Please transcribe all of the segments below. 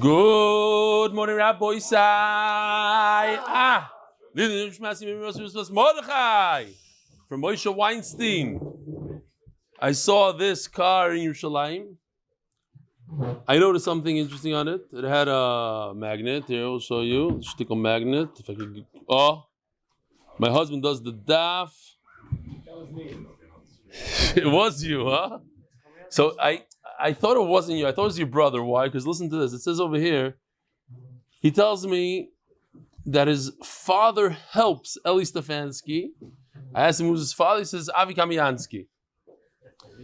Good morning, Rabbi Sai. Mordechai from Moshe Weinstein. I saw this car in Yerushalayim. I noticed something interesting on it. It had a magnet. Here, I'll show you. Shtickle magnet. If I could. Oh, my husband does the daf. That was me. It was you, huh? So I thought it wasn't you. I thought it was your brother. Why? Because listen to this. It says over here, he tells me that his father helps Eli Stefansky. I asked him who's his father. He says, Avi Kamiansky.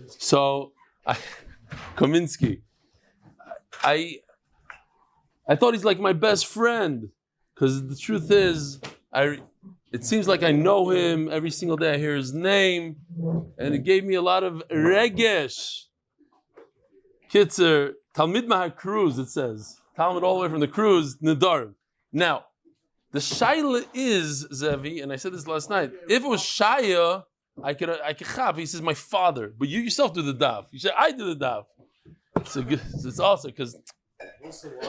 So, Kaminsky. I thought he's like my best friend. Because the truth is, it seems like I know him. Every single day I hear his name. And it gave me a lot of regesh. Kitzer, Talmid Mahar cruise, it says. Talmud all the way from the cruise, Nidarim. Now, the Shaila is, Zevi, and I said this last night, if it was Shaya, I could chap. He says, my father. But you yourself do the daf. You say, I do the daf. So it's also because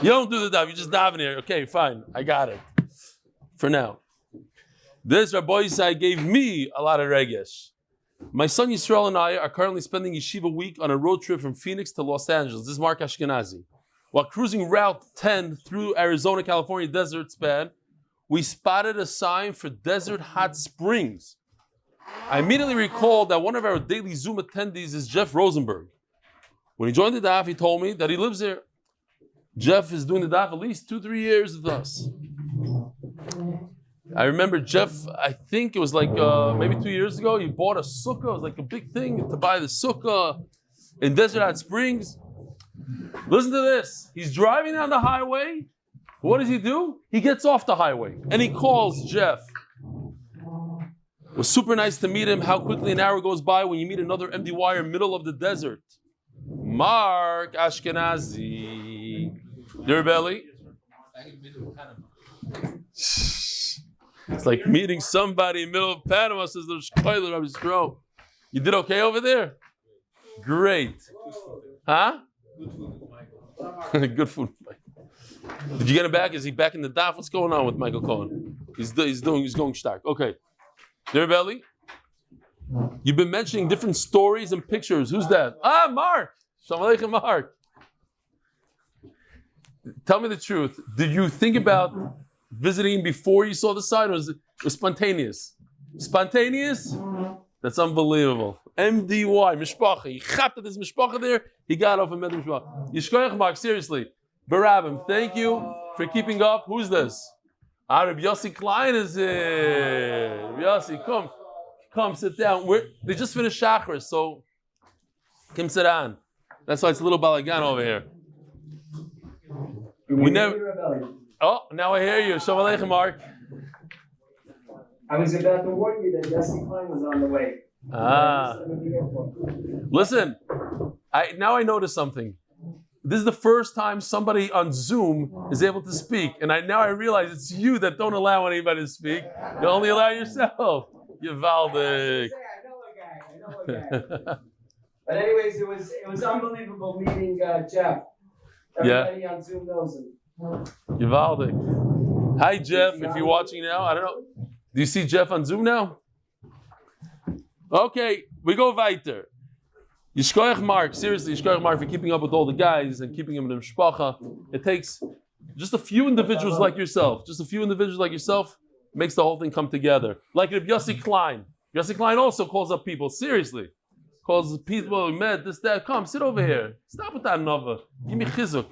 you don't do the daf, you just daven here. Okay, fine, I got it. For now. This Rabbi Yisai gave me a lot of regesh. My son Yisrael and I are currently spending Yeshiva week on a road trip from Phoenix to Los Angeles. This is Mark Ashkenazi. While cruising Route 10 through Arizona, California desert span, we spotted a sign for Desert Hot Springs. I immediately recalled that one of our daily Zoom attendees is Jeff Rosenberg. When he joined the DAF, he told me that he lives here. Jeff is doing the DAF at least 2-3 years with us. I remember Jeff, I think it was like maybe 2 years ago, he bought a sukkah. It was like a big thing to buy the sukkah in Desert Hot Springs. Listen to this. He's driving down the highway. What does he do? He gets off the highway and he calls Jeff. It was super nice to meet him. How quickly an hour goes by when you meet another MDY in middle of the desert. Mark Ashkenazi. Your belly? It's like meeting somebody in the middle of Panama, says the Shkoiler of his throat. You did okay over there? Great. Huh? Good food. Did you get him back? Is he back in the daf? What's going on with Michael Cohen? He's going stark. Okay. Your belly? You've been mentioning different stories and pictures. Who's that? Mark. Shalom Aleichem, Mark. Tell me the truth. Did you think about visiting before you saw the sign, or was it spontaneous? Spontaneous? That's unbelievable. MDY, Mishpacha. He chapped at this Mishpacha there, he got off and met the Mishpacha. Yishkoyach, Mark, seriously. Barabim, thank you for keeping up. Who's this? Rabbi Yossi Klein is here. Rabbi Yossi, come, sit down. They just finished Shachar, so come sit down. That's why it's a little balagan over here. We never. Oh, now I hear you. Shalom Aleichem, Mark. I was about to warn you that Yossi Klein was on the way. Listen, now I noticed something. This is the first time somebody on Zoom is able to speak, and now I realize it's you that don't allow anybody to speak. You only allow yourself. You Valdik. I know a guy. But anyways, it was unbelievable meeting Jeff. Everybody on Zoom knows him. Yivaldik. Hi, Jeff. If you're watching now, I don't know. Do you see Jeff on Zoom now? Okay, we go weiter. Yishkoyach Mark, seriously, Yishkoyach Mark for keeping up with all the guys and keeping them in the mishpacha. It takes just a few individuals like yourself. Makes the whole thing come together. Like Yossi Klein. Yossi Klein also calls up people, seriously. Calls people, we met, this, that. Come, sit over here. Stop with that nova. Give me chizuk.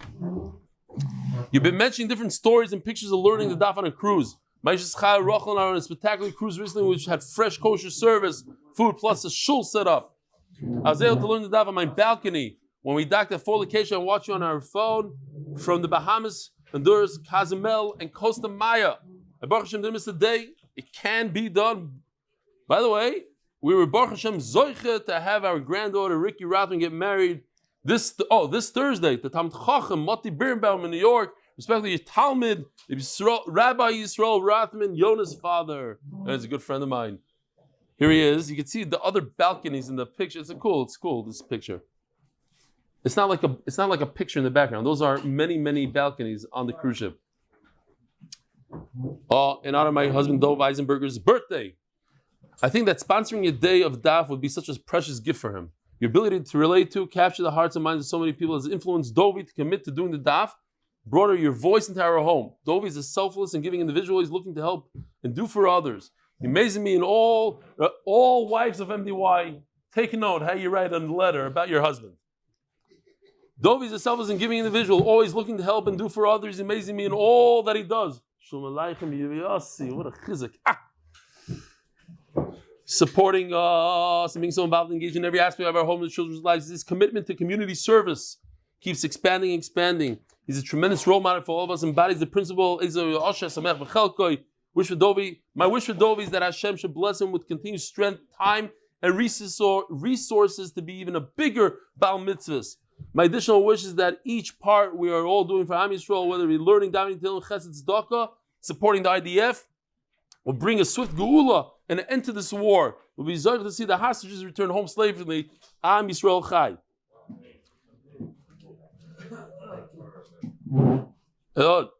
You've been mentioning different stories and pictures of learning the daf on a cruise. My Rachael Eisenberger and I were on a spectacular cruise recently which had fresh kosher service, food, plus a shul set up. I was able to learn the daf on my balcony when we docked at 4 locations and watched you on our phone from the Bahamas, Honduras, Cozumel, and Costa Maya. I Baruch Hashem didn't miss a day. It can be done. By the way, we were Baruch Hashem zoiche to have our granddaughter Ricky Rothman get married this Thursday to Talmid Chacham Moti Birnbaum in New York. Respectively, Talmud, Rabbi Yisrael Rothman, Yona's father. He's a good friend of mine. Here he is. You can see the other balconies in the picture. It's cool, this picture. It's not like a picture in the background. Those are many balconies on the cruise ship. In honor of my husband Dov Eisenberger's birthday, I think that sponsoring a day of Daf would be such a precious gift for him. Your ability to relate to, capture the hearts and minds of so many people has influenced Dovi to commit to doing the Daf, brought your voice into our home. Dovi is a selfless and giving individual. He's looking to help and do for others. Amazing me in all wives of MDY. Take a note how you write a letter about your husband. Dovi is a selfless and giving individual, always looking to help and do for others. Amazing me in all that he does. What a chizik. Supporting us and being so involved and engaged in every aspect of our home and children's lives. His commitment to community service keeps expanding. He's a tremendous role model for all of us, embodies the principle. My wish for Dovi is that Hashem should bless him with continued strength, time, and resources to be even a bigger Baal Mitzvahs. My additional wish is that each part we are all doing for Am Yisrael, whether we're learning, davening, Tehillim, Chesed, Tzedakah, supporting the IDF, will bring a swift geula and an end to this war. We'll be zechus to see the hostages return home safely. Am Yisrael Chai.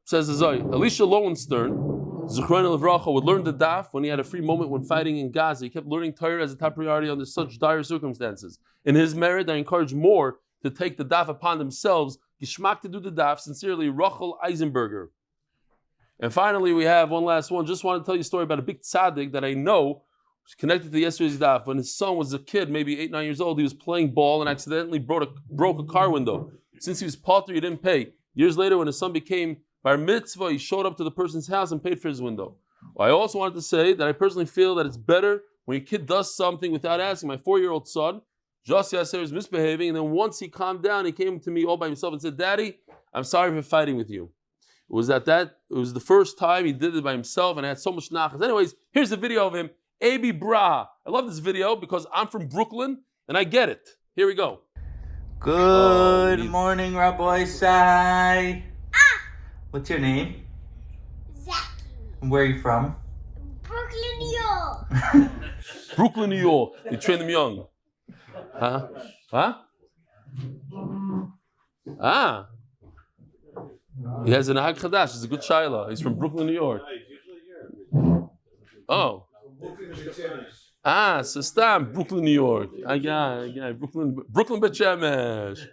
Says Azai, Elisha Lowenstern, Zechariah Levracha, would learn the Daf when he had a free moment when fighting in Gaza. He kept learning Torah as a top priority under such dire circumstances. In his merit, I encourage more to take the Daf upon themselves. Gishmak to do the Daf. Sincerely, Rachael Eisenberger. And finally, we have one last one. Just want to tell you a story about a big tzaddik that I know was connected to yesterday's Daf. When his son was a kid, maybe 8-9 years old, he was playing ball and accidentally broke a car window. Since he was potter, he didn't pay. Years later, when his son became bar mitzvah, he showed up to the person's house and paid for his window. Well, I also wanted to say that I personally feel that it's better when your kid does something without asking. My 4-year-old son, just yesterday, was misbehaving, and then once he calmed down, he came to me all by himself and said, "Daddy, I'm sorry for fighting with you." It was the first time he did it by himself, and I had so much nachas. Anyways, here's the video of him. Abi Braha. I love this video because I'm from Brooklyn, and I get it. Here we go. Good morning, Rabbi Sai. What's your name? Zach. Where are you from? Brooklyn, New York. Brooklyn, New York. They train them young. Huh? He has an Hag Chadash. He's a good shayla. He's from Brooklyn, New York. Oh. So stam Brooklyn, New York. I got Brooklyn Bet Shemesh.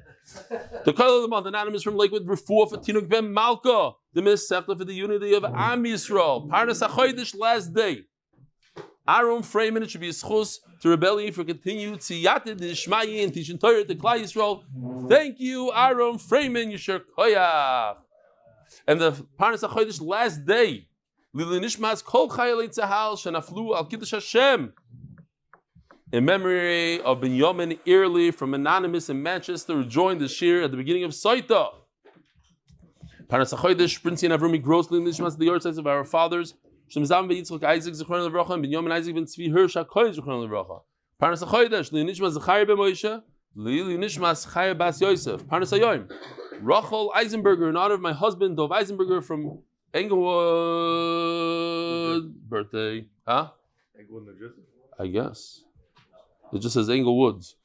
The color of the month, anonymous from Lakewood, Refuah for Tinuk Ben Malka. The Sotah for the unity of Am Yisrael. Parnas HaChodesh, last day. Ahron Fraiman, it should be a zechus to rebellion for continued siyadta, dishmaya, and teaching Torah to Klal Yisroel. Thank you, Ahron Fraiman, Yisher Koyach. And the Parnas HaChodesh, last day. Lili Nishmas Kol Chayeli Tzahal Shenaflu Al קידוש Hashem. In memory of Binyomin Airley from Anonymous in Manchester, who joined the shiur at the beginning of Sotah. Peretz Chaim Levin, Shprintzy and Avrumie Gross, the yahrzeits of our fathers. Zlman Yצחק, Aiyzik, Zechariah and Binyomin Airley ben Hirsha, הכהן Zechariah. Peretz Chaim Zechariah ben Moshe, Zechariah bas Yosef. Peretz Chaim Rachael Eisenberger, in honor of my husband Dov Eisenberger from Englewood. Birthday, huh? Englewood, New Jersey. I guess. It just says Englewoods.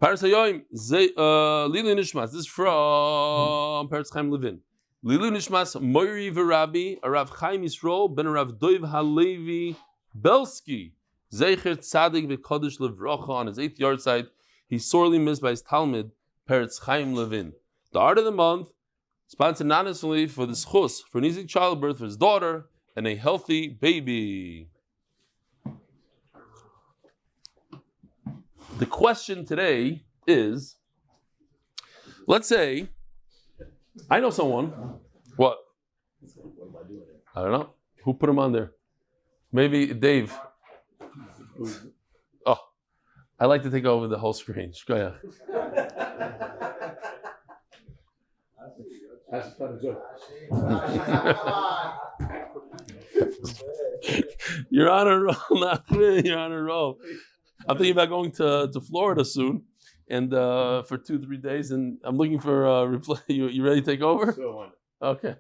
Peretz Chaim Lili Nishmas. This is from Peretz Chaim Levin. Lili Nishmas Moiri V'Rabbi Rav Chaim Yisroel ben Rav Dov Halevi Belsky Zecher Tzadik V'Kodesh Levracha. On his 8th yahrzeit, he's sorely missed by his Talmud Peretz Chaim Levin. The art of the month, sponsored anonymously for the zechus for an easy childbirth for his daughter and a healthy baby. The question today is, let's say, I know someone. What? I don't know. Who put him on there? Maybe Dave. Oh, I like to take over the whole screen. Go ahead. You're on a roll, not me. You're on a roll. I'm thinking about going to Florida soon, and for 2-3 days, and I'm looking for a replay. You ready to take over? Okay.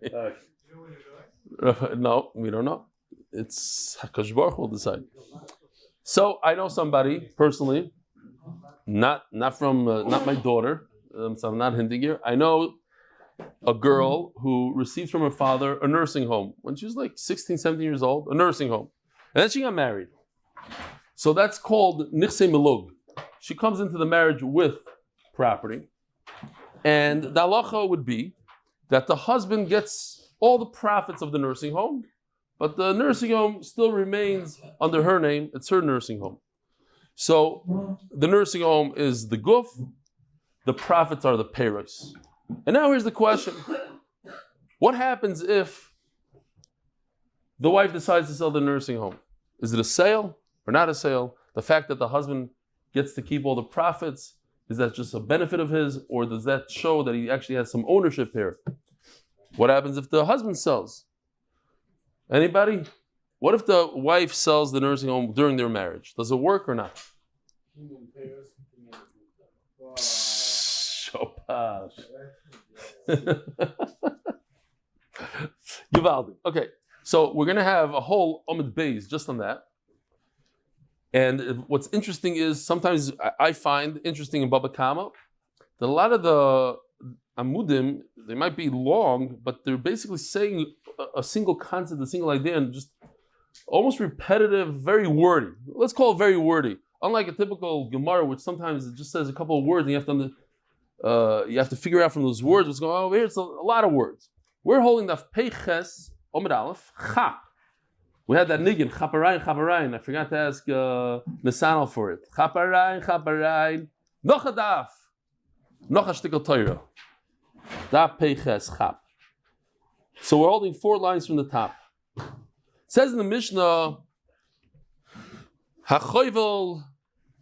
No, we don't know. It's HaKadosh Baruch Hu will decide. So I know somebody personally, not my daughter. so I'm not hinting here. I know a girl who received from her father a nursing home when she was like 16, 17 years old, a nursing home. And then she got married. So that's called nichse melug. She comes into the marriage with property. And the halacha would be that the husband gets all the profits of the nursing home, but the nursing home still remains under her name. It's her nursing home. So the nursing home is the guf, the profits are the peros. And now here's the question. What happens if the wife decides to sell the nursing home? Is it a sale or not a sale? The fact that the husband gets to keep all the profits, is that just a benefit of his, or does that show that he actually has some ownership here? What happens if the husband sells? Anybody? What if the wife sells the nursing home during their marriage? Does it work or not? Givaldi. Okay, so we're going to have a whole Amud Beis just on that. And what's interesting is sometimes I find interesting in Baba Kama that a lot of the Amudim, they might be long, but they're basically saying a single concept, a single idea, and just almost repetitive, very wordy. Let's call it very wordy. Unlike a typical Gemara, which sometimes it just says a couple of words, and you have to figure out from those words what's going on over here. It's a lot of words. We're holding Daf Peiches Amud Aleph Cha. We had that niggin Chaparayin. I forgot to ask Nisanel for it. Chaparayin. Noch a daf. Noch a shtickle Torah. Daf Peiches Chap. So we're holding 4 lines from the top. It says in the Mishnah, Hachoyvel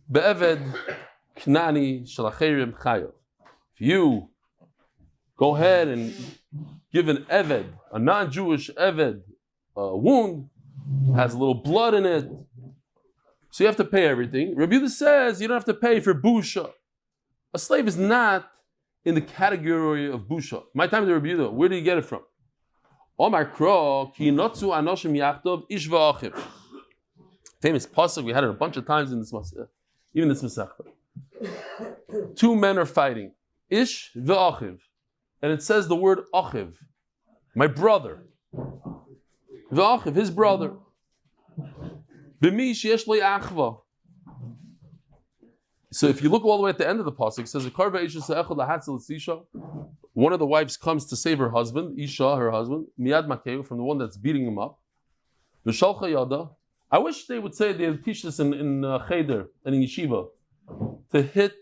be'eved knani shalacherim chayav. If you go ahead and give an eved, a non-Jewish eved, a wound, has a little blood in it, so you have to pay everything. Rabbi Yehuda says you don't have to pay for busha. A slave is not in the category of busha. My time to Rabbi Yehuda, where do you get it from? Omar Kro ki notzu anoshim yachtov ish v'achiv. Famous pasuk, we had it a bunch of times in this masech, even this masech. 2 men are fighting, ish v'achiv, and it says the word achiv, my brother. V'achiv, his brother. B'mi sheyesh lo achva. So if you look all the way at the end of the pasuk, it says one of the wives comes to save her husband, Isha, her husband, miyad makeu, from the one that's beating him up. V'shalcha yada. I wish they would say they would teach this in cheder and in yeshiva, to hit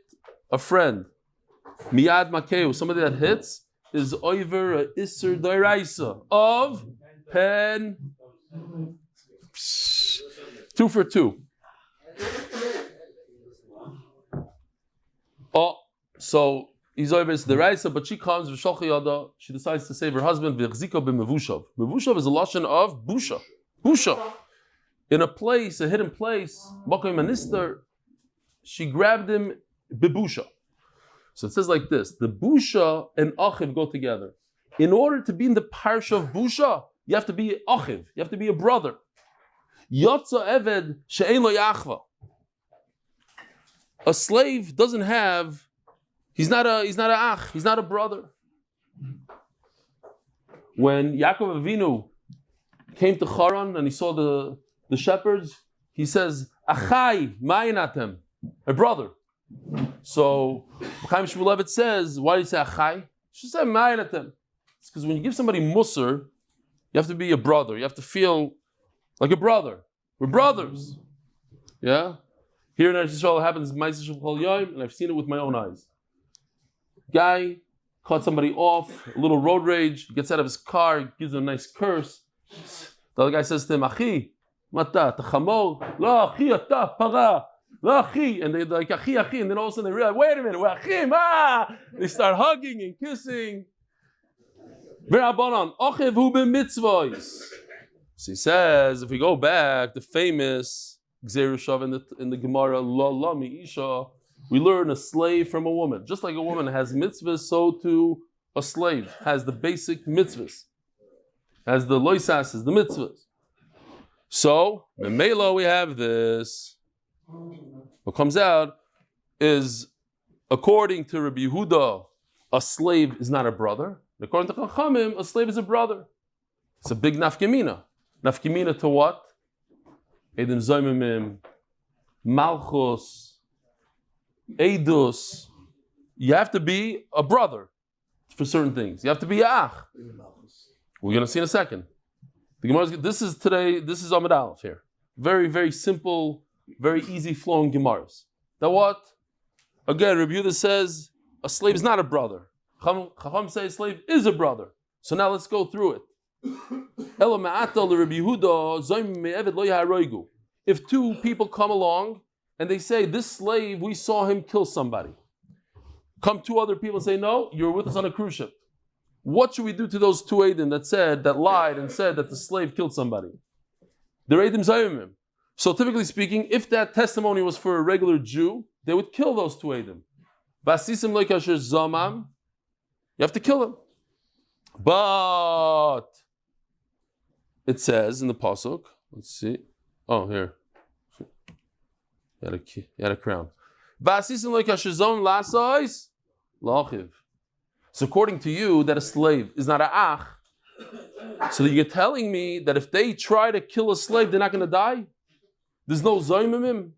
a friend. Miyad makeu, somebody that hits, is over a iser doiraisa of pen. 2 for 2. Oh, so he's over is the raisa, but she comes v'shalcha yada. She decides to save her husband. V'chzika b'mevushav. Mevushav is a lashon of busha. Busha. In a place, a hidden place, Makom Manister, she grabbed him bebusha. So it says like this: the busha and achiv go together. In order to be in the parsha of busha, you have to be achiv. You have to be a brother. Yotza eved she'ein lo yachva. A slave doesn't have. He's not a ach. He's not a brother. When Yaakov Avinu came to Haran and he saw the shepherds, he says, Achai, ma'inatem, a brother. So, Chaim Shmulevitz says, why do you say Achai? She said, ma'inatem. It's because when you give somebody musar, you have to be a brother. You have to feel like a brother. We're brothers. Yeah? Here in Eretz Yisrael, it happens, and I've seen it with my own eyes. Guy caught somebody off, a little road rage, gets out of his car, gives him a nice curse. The other guy says to him, Achi, mata, tachamor, lo achi, ata, para, lo achi. And they're like, achi, achi. And then all of a sudden they realize, wait a minute, we're achim, ah! They start hugging and kissing. V'rabanan, achiv hu b'mitzvos. So he says, if we go back, the famous Gzerushav in the Gemara, lo lami isha, we learn a slave from a woman. Just like a woman has mitzvahs, so too a slave has the basic mitzvahs. Has the loisas, the mitzvahs. So, Memela, we have this. What comes out is according to Rabbi Yehuda, a slave is not a brother. According to Chachamim, a slave is a brother. It's a big nafkemina. Nafkemina to what? Edom Zoymimim, Malchus, Eidus. You have to be a brother for certain things. You have to be a ach. We're going to see in a second. The Gemara, this is Amud Aleph here. Very, very simple, very easy flowing Gemaras. That what? Again, Rabbi Yehuda says a slave is not a brother. Chacham say a slave is a brother. So now let's go through it. If two people come along and they say, this slave, we saw him kill somebody. Come two other people and say, no, you're with us on a cruise ship. What should we do to those two Eidim that lied and said that the slave killed somebody? They're Eidim Zayimim. So typically speaking, if that testimony was for a regular Jew, they would kill those two Eidim. Vasisim loikasher zamam, you have to kill them. But it says in the pasuk, let's see. Oh, here. You had a crown. Vasisim loikasher zamam lasais lachiv. So according to you, that a slave is not an ach, so that you're telling me that if they try to kill a slave, they're not going to die? There's no zoymimim.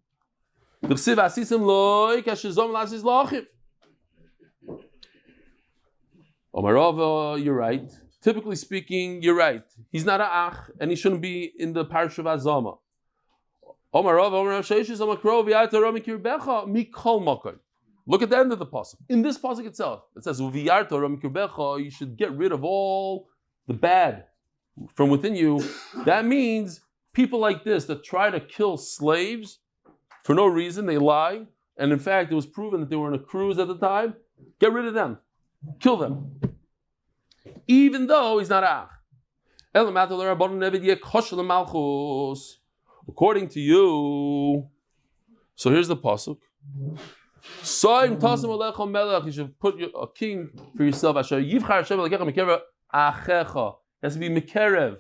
Omarava, you're right. Typically speaking, you're right. He's not an ach, and he shouldn't be in the parish of Azama. Look at the end of the pasuk. In this pasuk itself, it says, you should get rid of all the bad from within you. That means people like this that try to kill slaves for no reason, they lie, and in fact, it was proven that they were on a cruise at the time. Get rid of them. Kill them. Even though he's not ach. According to you, so here's the pasuk. You should put a king for yourself. It has to be Mikerev,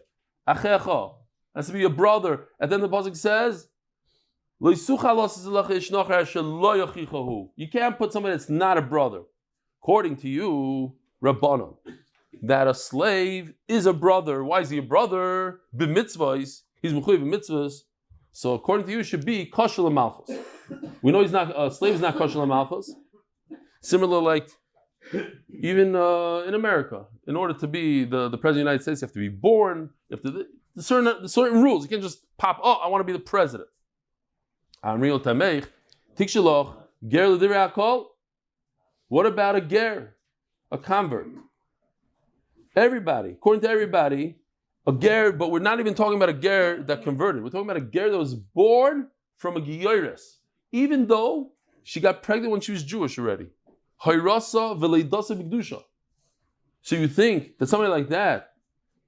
Achecha. It has to be a brother. And then the pasuk says, you can't put somebody that's not a brother. According to you, Rabbanon, that a slave is a brother. Why is he a brother? B'mitzvahs, he's mechuyev b'mitzvahs. So according to you, it should be kosher l'malchus. We know he's not a slave is not kosher l'malchus. Similar, like even in America, in order to be the president of the United States, you have to be born. You have to the certain rules. You can't just pop. Oh, I want to be the president. What about a ger, a convert? Everybody, according to everybody, a ger, but we're not even talking about a ger that converted. We're talking about a ger that was born from a yahrzeits, even though she got pregnant when she was Jewish already. Hayrasa v'leidasa b'kedusha. So you think that somebody like that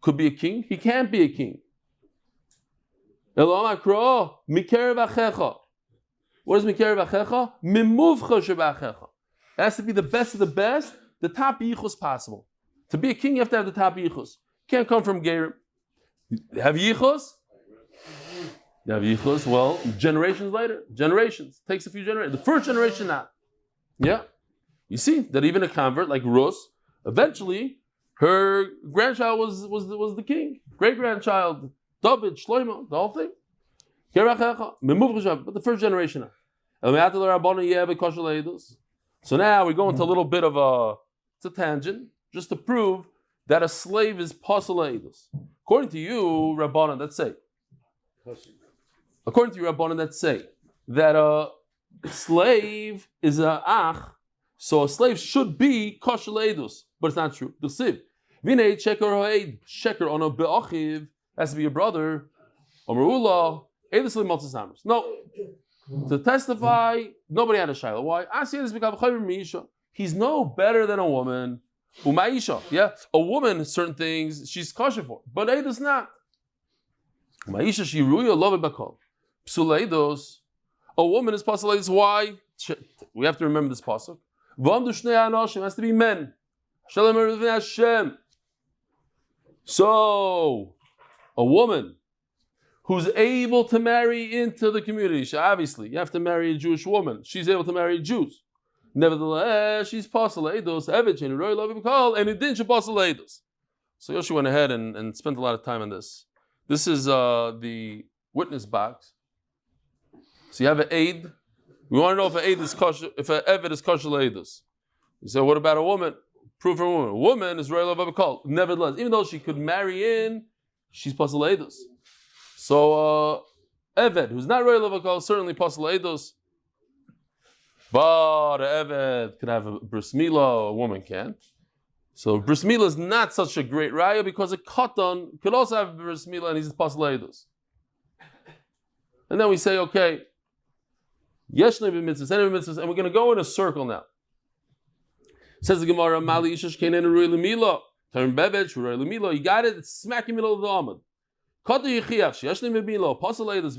could be a king? He can't be a king. What is mikerev achecha? Mimuvcha shebachecha. It has to be the best of the best, the top yichus possible. To be a king, you have to have the top yichus. Can't come from gerim. Have yichus? You have yichus. Well, generations later, generations takes a few generations. The first generation, not. Yeah, you see that even a convert like Rus, eventually her grandchild was the king. Great grandchild, David, Shlomo, the whole thing. But the first generation. So now we go into a little bit of it's a tangent, just to prove that a slave is pasul eidus. According to you, Rabbanan, that say that a slave is a ach, so a slave should be kosher eidus, but it's not true. The siv, vinei sheker hoed sheker on a be'achiv has to be a brother. Omerula eidus limotzus hammers. No, to testify, nobody had a shiloh. Why? He's no better than a woman. Umaisha, yeah, a woman, certain things she's kosher for, but eidus not. Umaisha shiruya love it bakol. Psuleidos, a woman is pasul eidus. Why? We have to remember this pasuk. V'amdu shnei anoshim has to be men. Shalom Erev Hashem. So, a woman who's able to marry into the community. Obviously, you have to marry a Jewish woman. She's able to marry Jews. Nevertheless, she's pasul eidos. Eved she'ein roy lo b'kol, and it didn't she pasul eidos. So Yoshi went ahead and spent a lot of time on this. This is the witness box. So you have an aid. We want to know if an aid is kosher, if an eved is kosher eidos. You say, what about a woman? Proof for a woman. A woman is roy lo b'kol. Nevertheless, even though she could marry in, she's pasul eidos. So eved, who's not roy lo b'kol, certainly pasul eidos. But an eved could have a bris milah, a woman can't. So bris milah is not such a great raya because a katan could also have bris milah and he's pasul eidos. And then we say, okay, yesh nevi mitzvahs, any mitzvahs, and we're going to go in a circle now. Says the Gemara, Mali ishash keinen rui lemila, term bevet rui lemila. You got it. It's smack in the middle of the amud. Katan yichiach yesh nevi milah pasul eidos.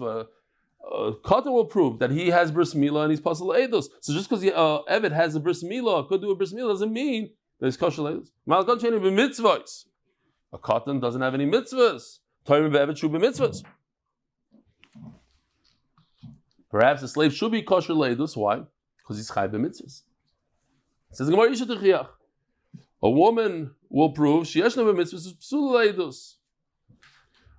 Katan will prove that he has bris milah and he's pasul eidos. So just because eved has a bris milah, could do a bris milah, doesn't mean that he's kosher eidos. Malkan she'ein b'mitzvahs. A katan doesn't have any mitzvahs. Term bevet shu b'mitzvahs. Perhaps the slave should be kosher eidos. Why? Because he's chai b'mitzvahs. It says Gemara isha techiach. A woman will prove she yesh nevi mitzvahs psul eidos.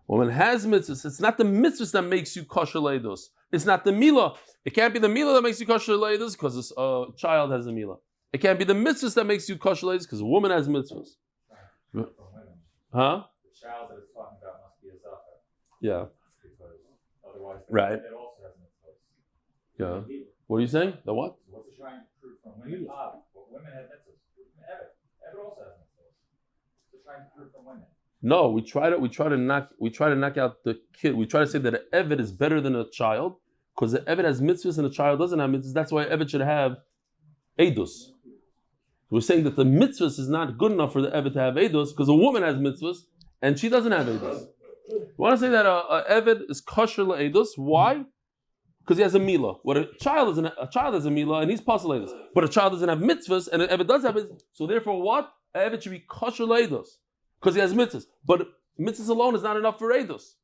Woman has mitzvahs. It's not the mitzvahs that makes you kosher leidos. It's not the milah. It can't be the milah that makes you kosher leidos because a child has a milah. It can't be the mitzvahs that makes you kosher leidos because a woman has mitzvahs. Huh? The child that it's talking about must be a zechus. Yeah. Because otherwise, Right. it also has mitzvahs. Yeah. What are you saying? The what? So what's it trying to prove from women? Women have mitzvahs. Ever also has mitzvahs. What's it trying to prove from women? No, we try to knock out the kid. We try to say that an eved is better than a child because the eved has mitzvahs and a child doesn't have mitzvahs. That's why eved should have edus. We're saying that the mitzvahs is not good enough for the eved to have edus because a woman has mitzvahs and she doesn't have edus. We want to say that a eved is kosher le'edus. Why? Because he has a milah. What a child has a milah and he's pasul edus. But a child doesn't have mitzvahs and an eved does have mitzvahs. So therefore, what? An eved should be kosher le'edus. Because he has mitzvahs. But mitzvahs alone is not enough for edus.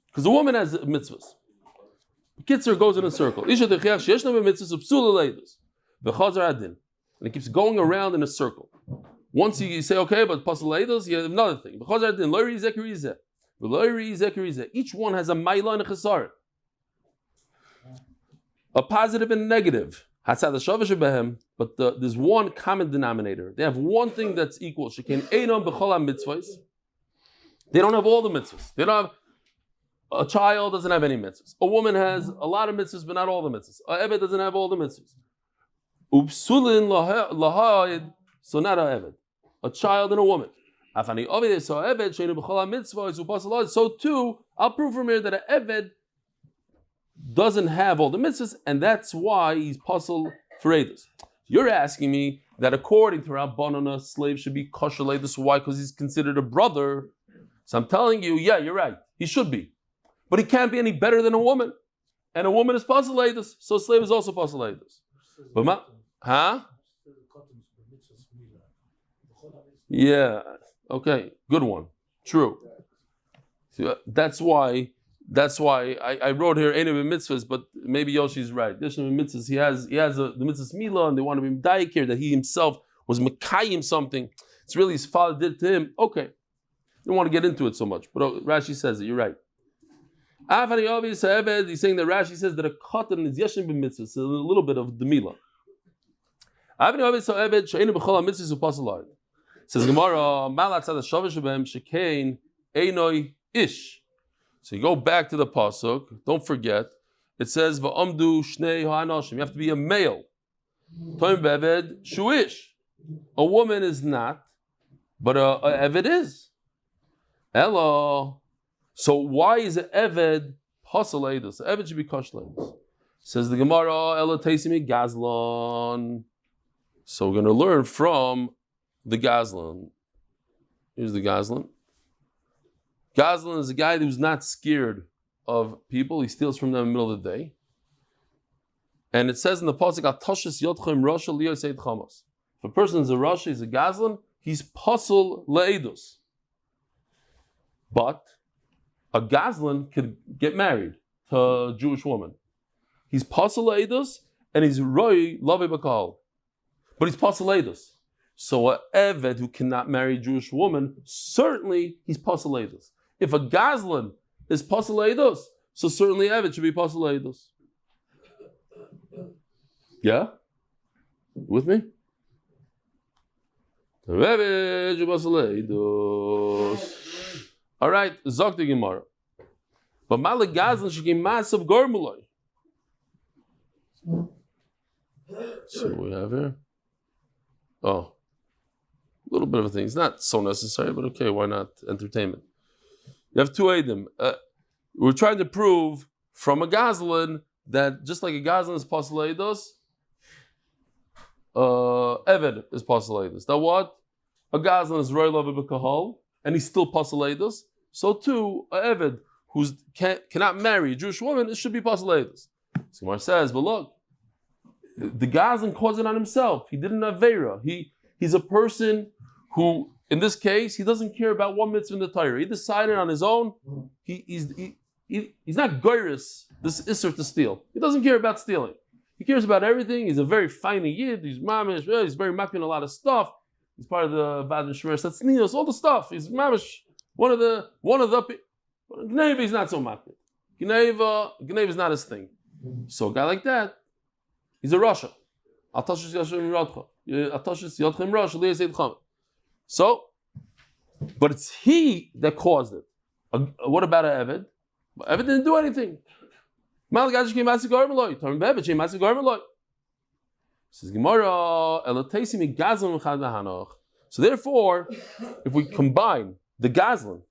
Because a woman has mitzvahs. Kitzer goes in a circle. Isha dechiach sheyesh nevi mitzvahs upsul le'edus. V'chazar adin. And it keeps going around in a circle. Once you say, okay, but pasul le'edus, you have another thing. V'chazar adin, lo yiri zechus. V'lo yiri zechus. Each one has a ma'ila and a chesar. A positive and a negative. But there's one common denominator. They have one thing that's equal. They don't have all the mitzvahs. They don't have. A child doesn't have any mitzvahs. A woman has a lot of mitzvahs, but not all the mitzvahs. A eved doesn't have all the mitzvahs. So not a eved. A child and a woman. So too, I'll prove from here that an eved doesn't have all the mitzvahs, and that's why he's pasul for edus. You're asking me that according to Rabbanan, a slave should be kosher edus. Why? Because he's considered a brother. So I'm telling you, yeah, you're right. He should be, but he can't be any better than a woman. And a woman is pasul edus, so a slave is also pasul edus. But yeah, okay, good one. True. So that's why I wrote here Ein mitzvahs, but maybe Yoshi's right. Mitzvahs, he has the mitzvahs milah, and they want to be medayik here that he himself was mekayim something. It's really his father did to him. Okay, don't want to get into it so much, but Rashi says it. You're right. He's saying that Rashi says that a katan is yeshin b'mitzvahs, so a little bit of the milah. Says Gemara, malat tzad hashavish b'hem shekein einoi ish. So you go back to the pasuk. Don't forget, it says va'amdu shnei ha'anoshim. You have to be a male. Toim beved shuish. A woman is not, but a eved is. Elo. So why is an eved pasul edus? Eved should be kosher edus. Says the Gemara, elo teisimi gazlan. So we're going to learn from the gazlan. Here's the gazlan. Gazlan is a guy who's not scared of people. He steals from them in the middle of the day. And it says in the pasuk, "Atoshes yotchem rasha liyoseid chamos." If a person is a rasha, he's a gazlan, he's pasul le'edus. But a gazlan could get married to a Jewish woman. He's pasul le'edus, and he's roi lavei bakal. but he's Pasaledus. So a Eved who cannot marry a Jewish woman, certainly he's Pasaledus. If a Gazlan is Pasaledus, so certainly Eved should be Pasaledus. Yeah? With me? Eved should be Pasaledus. All right, Zok the Gemara. But Malik Gazlan should get massive Gormaloi. So what we have here? Oh. A little bit of a thing. It's not so necessary, but okay, why not? Entertainment. You have two Eidim. We're trying to prove from a Gazlan that just like a Gazlan is Pasaleidos, Eved is Pasaleidos. Now what? A Gazlan is Roy Love Kahal, and he's still Pasaleidos. So too, a Eved who cannot marry a Jewish woman, it should be Pasaleidos. So Gemara says, but look, the Gazlan caused it on himself. He did an Aveira. He's a person who, in this case, he doesn't care about one mitzvah in the Torah. He decided on his own. He's not goyrus, this isser to steal. He doesn't care about stealing. He cares about everything. He's a very fine yid. He's mamish. He's very makin a lot of stuff. He's part of the Vadim Shmer Satznios, all the stuff. He's mamish. One of the. Gneva is not so makin. Gneva is not his thing. So a guy like that, he's a Rasha. So, but it's he that caused it. What about an Eved? Eved didn't do anything. Says Gemara, so therefore, if we combine the Gazlan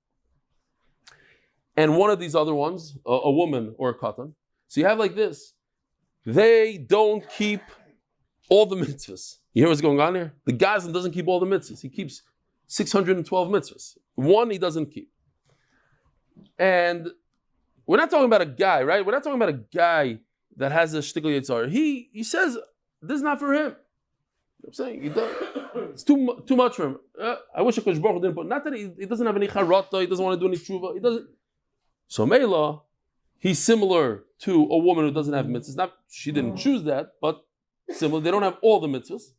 and one of these other ones, a woman or a katan, so you have like this. They don't keep all the mitzvahs. You hear what's going on here? The Gazlan doesn't keep all the mitzvahs. He keeps 612 mitzvahs. One he doesn't keep. And we're not talking about a guy, right? We're not talking about a guy that has a shtickle yitzar. He says, this is not for him. I'm saying, it's too much for him. I wish HaKadosh Baruch Hu didn't put, not that he doesn't have any charata, he doesn't want to do any tshuva, he doesn't. So Mela, he's similar to a woman who doesn't have mitzvahs. Not, she didn't choose that, but similar. They don't have all the mitzvahs.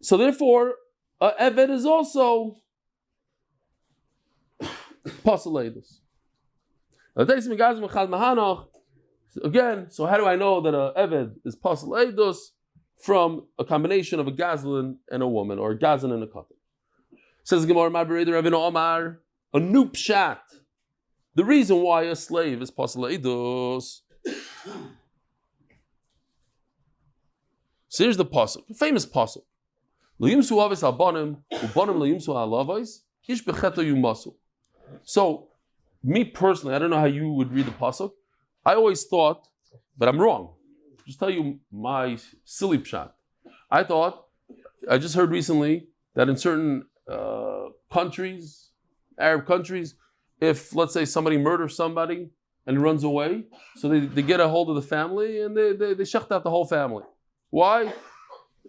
So therefore, Eved is also Pasaleidos. Again, so how do I know that a Eved is Pasaleidos? From a combination of a Gazlan and a woman, or a Gazlan and a Katan. Says Gemara, my brother Ravina Omar, a new pshat. The reason why a slave is Pasaleidos. So here's the pasuk, famous pasuk. So, me personally, I don't know how you would read the pasuk. I always thought, but I'm wrong. Just tell you my silly pshat. I just heard recently that in certain countries, Arab countries, if let's say somebody murders somebody and runs away, so they get a hold of the family and they shecht out the whole family. Why?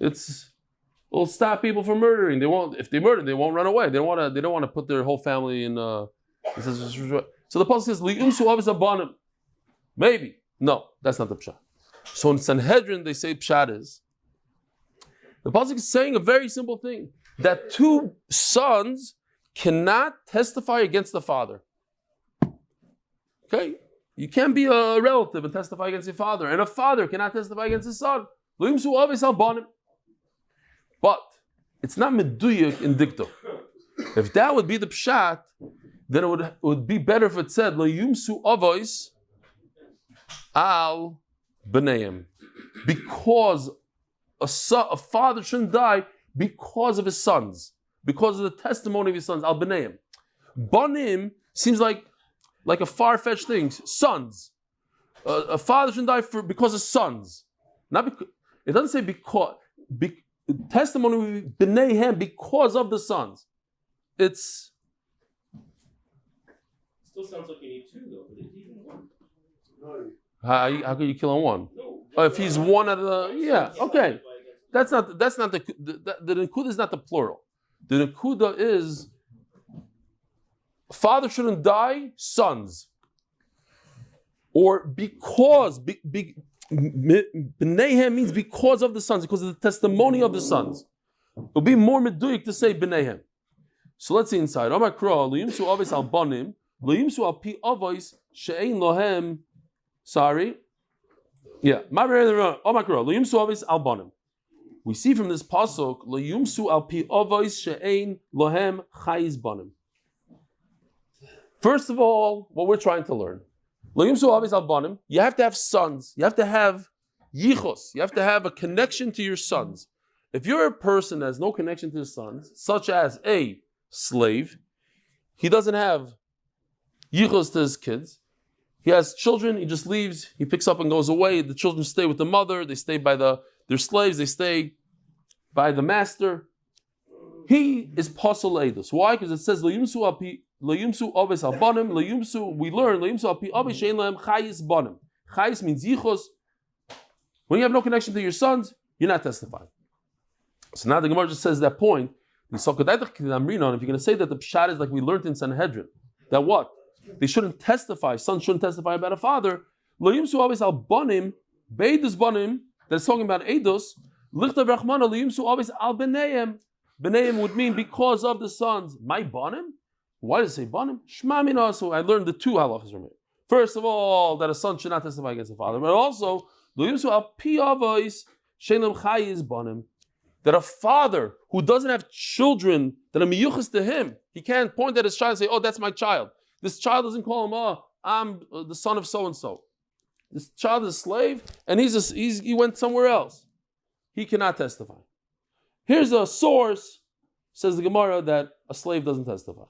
It'll stop people from murdering. They won't. If they murder, they won't run away. They don't want to put their whole family in. So the pasuk says li'umsu avis abanim. Maybe no, that's not the pshat. So in Sanhedrin they say pshat is. The pasuk is saying a very simple thing, that two sons cannot testify against the father. Okay, you can't be a relative and testify against your father, and a father cannot testify against his son. But it's not meduyik in dikta. If that would be the pshat, then it would be better if it said lo yumsu avos al b'neim, because a father shouldn't die because of his sons, because of the testimony of his sons. Al b'neim, banim seems like a far-fetched thing. Sons, a father shouldn't die because of sons. Not because, it doesn't say because. Testimony b'neihem, because of the sons. It's still sounds like you need two though, but it's even one. how can you kill on one? No, if he's one of the okay. That's not the nekuda is not the plural. The nekuda is father shouldn't die, sons. Or because B'neihem means because of the sons, because of the testimony of the sons. It would be more meduyik to say b'neihem. So let's see inside. Omakro, liyimsu avis al banim, liyimsu al pi avis she'ein lohem. Sorry. Yeah. Omakro, liyimsu avis al banim. We see from this pasuk, liyimsu al pi avis she'ein lohem chayis banim. First of all, what we're trying to learn. You have to have sons. You have to have yichus. You have to have a connection to your sons. If you're a person that has no connection to his sons, such as a slave, he doesn't have yichus to his kids. He has children, he just leaves, he picks up and goes away. The children stay with the mother, they stay by they're slaves, they stay by the master. He is pasol eidus. Why? Because it says, Leyumsu obes albanim, leyumsu, we learn, leyumsu alpi obes shein lahem chayis banim. Chayis means yichus. When you have no connection to your sons, you're not testifying. So now the Gemara just says that point. If you're going to say that the pshat is like we learned in Sanhedrin, that what? They shouldn't testify, sons shouldn't testify about a father. Leyumsu obes albanim, beidus banim, that's talking about edus, lichtav rachmana, leyumsu obes al beneim. Beneim would mean because of the sons. My banim? Why does it say banim? Shma min also. I learned the two halachas from it. First of all, that a son should not testify against the father, but also that a father who doesn't have children that are miyuchas to him, he can't point at his child and say, "Oh, that's my child." This child doesn't call him, "Oh, I'm the son of so and so." This child is a slave, and he went somewhere else. He cannot testify. Here's a source, says the Gemara, that a slave doesn't testify.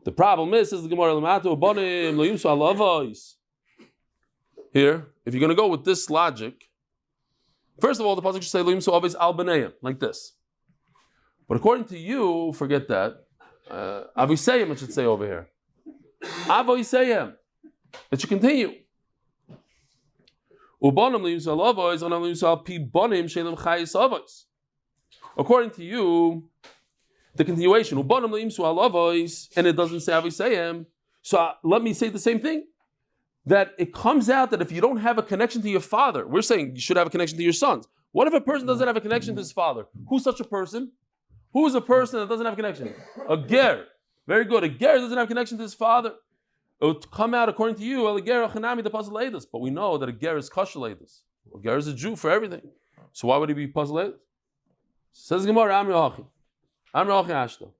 The problem is, says the Gemara, here, if you're going to go with this logic, first of all, the pasuk should say "Liyimsu avis al b'neiim," like this. But according to you, forget that. Avisayim, it should say over here. Avisayim. It should continue. According to you, the continuation, and it doesn't say Avisayim. So let me say the same thing. That it comes out that if you don't have a connection to your father, we're saying you should have a connection to your sons. What if a person doesn't have a connection to his father? Who's such a person? Who is a person that doesn't have a connection? A ger. Very good. A ger doesn't have a connection to his father. It would come out according to you, but we know that a ger is kosher leidus. A ger is a Jew for everything. So why would he be puzzle leidus? Says Gemara, Amri Ashto.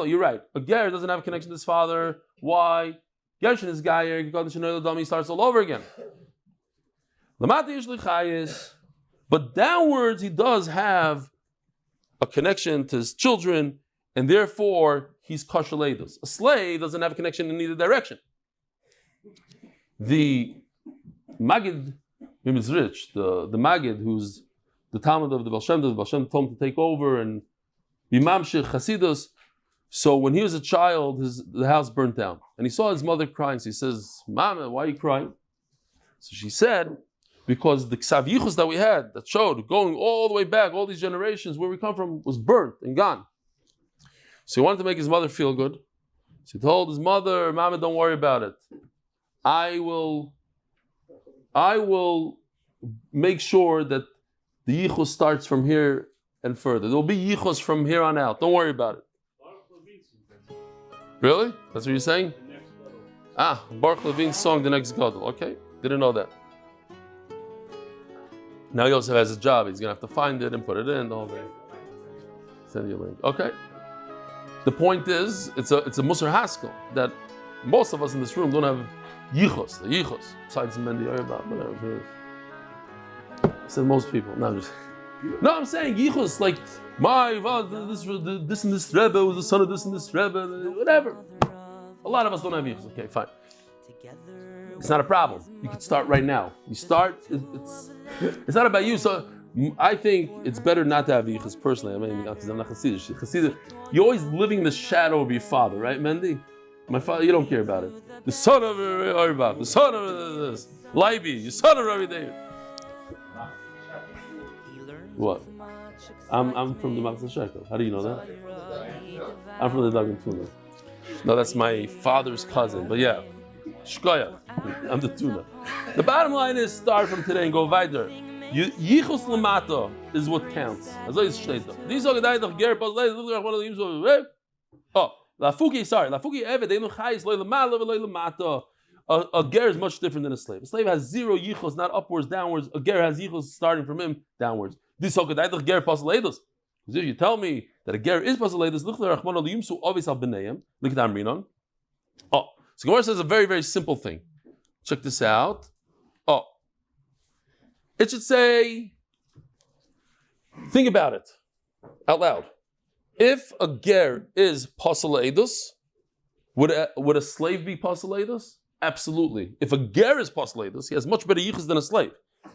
You're right. A ger doesn't have a connection to his father. Why? Gershin is Gayer, he starts all over again. But downwards, he does have a connection to his children, and therefore he's kosher leidus. A slave doesn't have a connection in either direction. The Magid, who is rich, the Magid, who's the Talmud of the Baal Shem Tov told him to take over and be mamshich Chasidus. So when he was a child, the house burnt down. And he saw his mother crying. So he says, "Mama, why are you crying?" So she said, because the Ksav Yichus that we had, that showed, going all the way back, all these generations, where we come from, was burnt and gone. So he wanted to make his mother feel good. So he told his mother, "Mama, don't worry about it. I will make sure that the Yichus starts from here and further. There will be Yichus from here on out. Don't worry about it." Really? That's what you're saying? Baruch Levin's song, The Next Gadol. Okay, didn't know that. Now he also has a job. He's going to have to find it and put it in. The whole thing. Send you a link. Okay. The point is, it's a Musar Haskell that most of us in this room don't have yichus, the yichus. Besides Mendy Arba, whatever. I said most people. No, I'm saying yichus, like this and this Rebbe was the son of this and this Rebbe, whatever. A lot of us don't have yichus. Okay, fine. It's not a problem. You can start right now. You start. It's not about you. So I think it's better not to have yichus personally. I mean, because I'm not Hasidic. You're always living in the shadow of your father, right, Mendy? My father, you don't care about it. The son of Arba, the son of this, Leiby, the son of Rabbi David. What? I'm from the Matzah Shekel. How do you know that? I'm from the Dagan Tuna. No, that's my father's cousin. But yeah, Shkoya. I'm the tuna. The bottom line is start from today and go weiter. Yichus lamata is what counts. These are the ger oh, lafuki evet chayis loy lamala loy lamata. A ger is much different than a slave. A slave has zero yichus, not upwards, downwards. A ger has yichus starting from him downwards. This ger pasaledos. If you tell me that a ger is pasaledos, look at Rachmana liyimsu always al b'neiim. Look at Amrinon. Oh, so Gemara says a very, very simple thing. Check this out. Oh, it should say, think about it out loud. If a ger is pasaledos, would a slave be pasaledos? Absolutely. If a ger is pasaledos, he has much better yichus than a slave.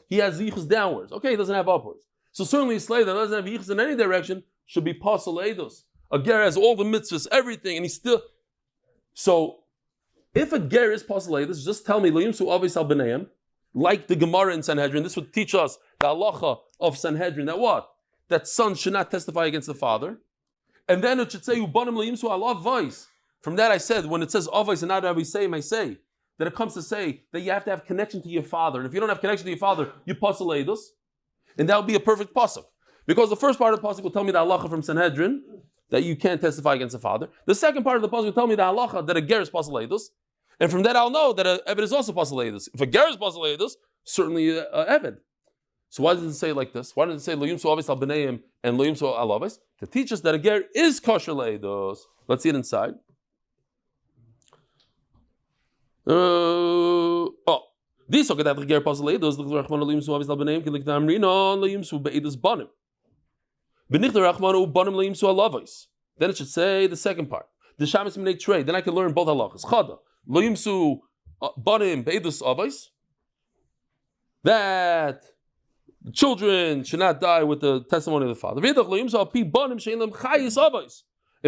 He has yichus downwards. Okay, he doesn't have upwards. So certainly a slave that doesn't have yichus in any direction should be pasaledos. A ger has all the mitzvahs, everything, and he's still. So if a ger is pasaledos, just tell me loyimsu avis al b'neiim, like the Gemara in Sanhedrin. This would teach us the halacha of Sanhedrin that what? That son should not testify against the father. And then it should say ubanim loyimsu al avos. From that I said, when it says avos and not avisayim, I say that it comes to say that you have to have connection to your father. And if you don't have connection to your father, you pasaledos. And that would be a perfect pasuk. Because the first part of the pasuk will tell me the halacha from Sanhedrin, that you can't testify against the father. The second part of the pasuk will tell me the halacha that a ger is pasaledos. And from that I'll know that an eved is also pasaledos. If a ger is pasaledos, certainly an eved. So why does it say like this? Why does it say lo yimsu avis al b'neiim and lo yimsu al avis? To teach us that a ger is kosher leidos. Let's see it inside. This okay that the ger pasaledos the Rachmana lo yimsu avis al b'neiim can like the amrinon lo yimsu be'edos banim. B'nich the Rachmana banim lo yimsu al avis. Then it should say the second part. The shamis minei trey. Then I can learn both halachas. Chada lo yimsu banim be'edos avis. That the children should not die with the testimony of the father. In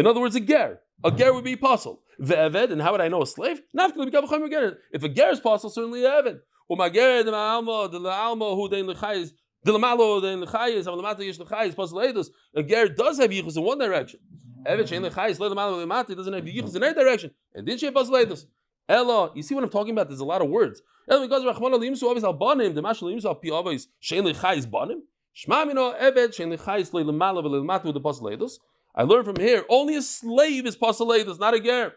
other words, a ger would be apostle. Ve'eved, and how would I know a slave? If a ger is apostle, certainly an eved. A ger does have yichus in one direction. Eved doesn't have yichus in any direction. And did she have pasaledos? Ella, you see what I'm talking about? Theres a lot of words. I learn from here only a slave is pasaledos, not a ger.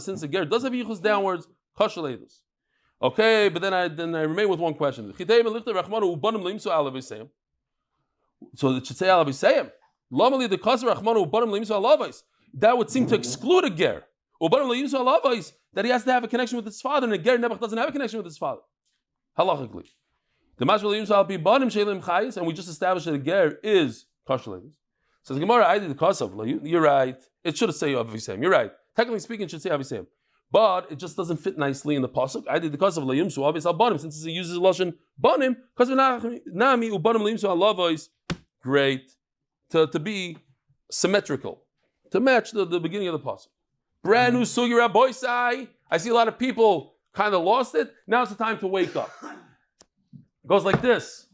Since a ger does have yichus downwards, kashaledos. Okay, but then I remain with one question. So it should say alavisayim. That would seem to exclude a ger. That he has to have a connection with his father, and a ger nebuch doesn't have a connection with his father. Halachically. And we just established that a ger is kosher. Says Gemara, I did the kasav. You're right. It should say avisayim. You're right. Technically speaking, it should say avisayim. But it just doesn't fit nicely in the pasuk. I did the kasav layimsu avis al banim, since it uses lashon banim, because nami ubanim layimsu al lavos. Great. To be symmetrical. To match the beginning of the pasuk. Brand new sugi Rabbi Sai. I see a lot of people kind of lost it. Now it's the time to wake up. It goes like this.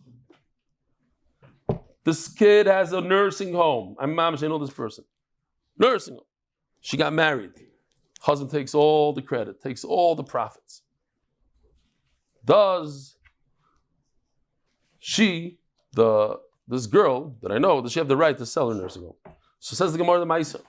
This kid has a nursing home. I'm mamish, I know this person. Nursing home. She got married. Husband takes all the credit, takes all the profits. Does this girl that I know, does she have the right to sell her nursing home? So says the Gemara the Maisa.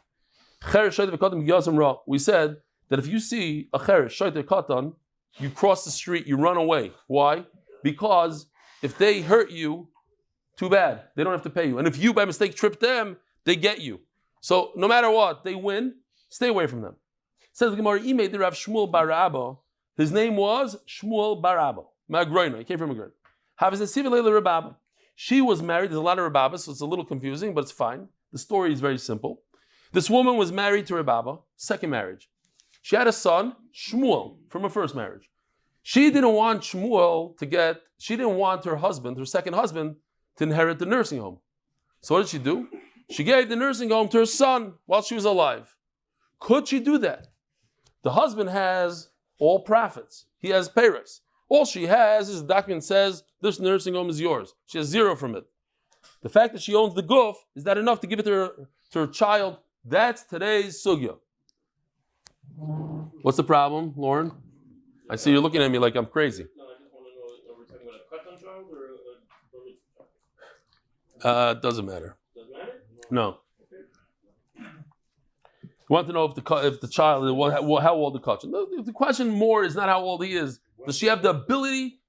We said that if you see a cheresh shayter katan, you cross the street, you run away. Why? Because if they hurt you, too bad. They don't have to pay you. And if you by mistake trip them, they get you. So no matter what, they win. Stay away from them. Says the Gemara, he made the Rav Shmuel bar Abba. His name was Shmuel bar Abba. Magroino. He came from Magroino. She was married. There's a lot of Rababas, so it's a little confusing, but it's fine. The story is very simple. This woman was married to Rababa, second marriage. She had a son, Shmuel, from her first marriage. She didn't want her husband, her second husband, to inherit the nursing home. So what did she do? She gave the nursing home to her son while she was alive. Could she do that? The husband has all profits. He has payras. All she has is the document says, this nursing home is yours. She has zero from it. The fact that she owns the guf, is that enough to give it to her child? That's today's sugya. What's the problem, Lauren? I see you're looking at me like I'm crazy. No, I just want to know, are we talking about a katan child or a bar mitzvah child? It doesn't matter. Doesn't matter? No. You want to know if the child, how old the katan. The question more is not how old he is. Does she have the ability